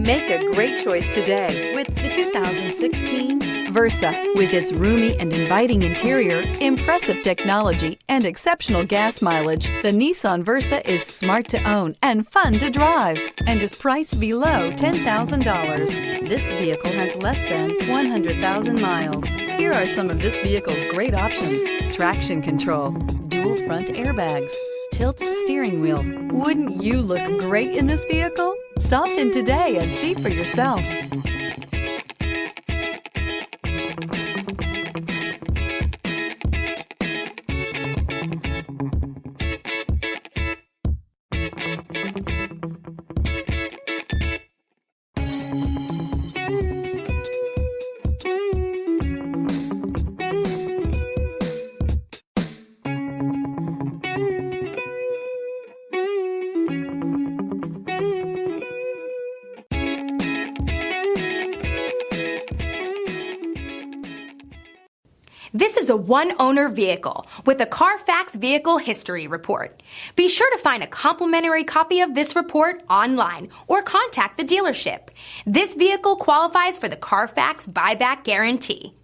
Make a great choice today with the 2016 Versa. With its roomy and inviting interior, impressive technology, and exceptional gas mileage, the Nissan Versa is smart to own and fun to drive and is priced below $10,000. This vehicle has less than 100,000 miles. Here are some of this vehicle's great options: traction control, dual front airbags, tilt steering wheel. Wouldn't you look great in this vehicle? Stop in today and see for yourself. This is a one-owner vehicle with a Carfax Vehicle History Report. Be sure to find a complimentary copy of this report online or contact the dealership. This vehicle qualifies for the Carfax Buyback Guarantee.